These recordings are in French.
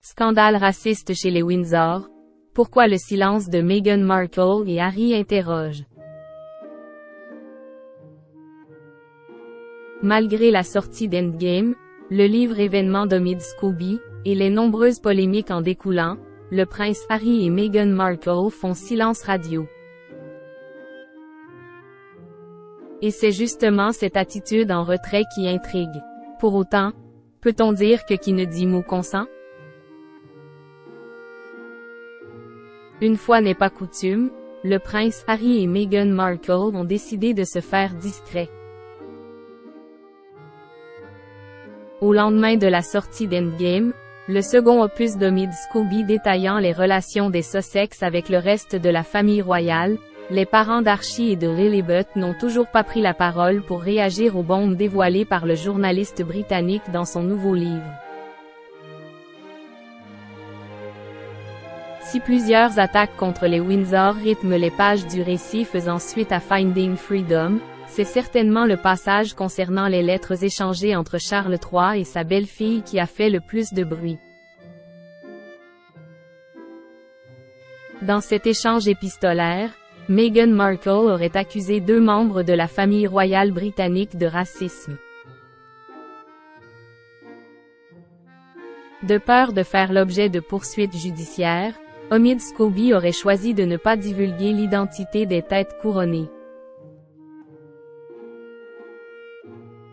Scandale raciste chez les Windsor. Pourquoi le silence de Meghan Markle et Harry interroge. Malgré la sortie d'Endgame, le livre événement d'Omid Scobie, et les nombreuses polémiques en découlant, le prince Harry et Meghan Markle font silence radio. Et c'est justement cette attitude en retrait qui intrigue. Pour autant, peut-on dire que qui ne dit mot consent? Une fois n'est pas coutume, le prince Harry et Meghan Markle ont décidé de se faire discrets. Au lendemain de la sortie d'Endgame, le second opus d'Omid Scobie détaillant les relations des Sussex avec le reste de la famille royale, les parents d'Archie et de Lilibet n'ont toujours pas pris la parole pour réagir aux bombes dévoilées par le journaliste britannique dans son nouveau livre. Si plusieurs attaques contre les Windsor rythment les pages du récit faisant suite à Finding Freedom, c'est certainement le passage concernant les lettres échangées entre Charles III et sa belle-fille qui a fait le plus de bruit. Dans cet échange épistolaire, Meghan Markle aurait accusé 2 membres de la famille royale britannique de racisme. De peur de faire l'objet de poursuites judiciaires, Omid Scobie aurait choisi de ne pas divulguer l'identité des têtes couronnées.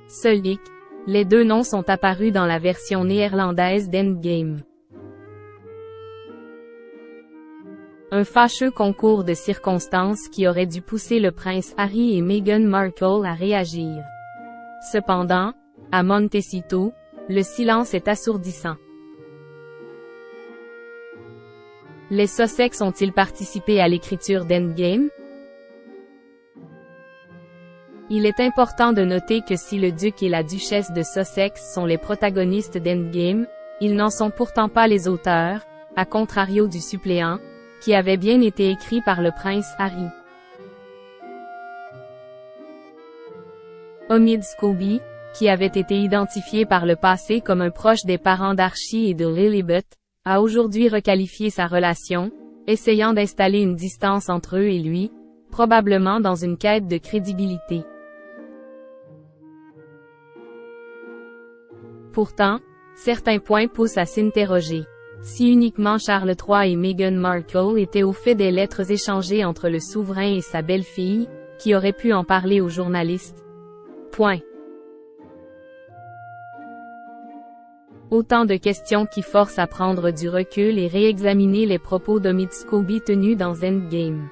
Seul hic, les 2 noms sont apparus dans la version néerlandaise d'Endgame. Un fâcheux concours de circonstances qui aurait dû pousser le prince Harry et Meghan Markle à réagir. Cependant, à Montecito, le silence est assourdissant. Les Sussex ont-ils participé à l'écriture d'Endgame? Il est important de noter que si le duc et la duchesse de Sussex sont les protagonistes d'Endgame, ils n'en sont pourtant pas les auteurs, à contrario du suppléant, qui avait bien été écrit par le prince Harry. Omid Scobie, qui avait été identifié par le passé comme un proche des parents d'Archie et de Lilibet, a aujourd'hui requalifié sa relation, essayant d'installer une distance entre eux et lui, probablement dans une quête de crédibilité. Pourtant, certains points poussent à s'interroger. Si uniquement Charles III et Meghan Markle étaient au fait des lettres échangées entre le souverain et sa belle-fille, qui aurait pu en parler aux journalistes? Point. Autant de questions qui forcent à prendre du recul et réexaminer les propos d'Omid Scobie tenus dans Endgame.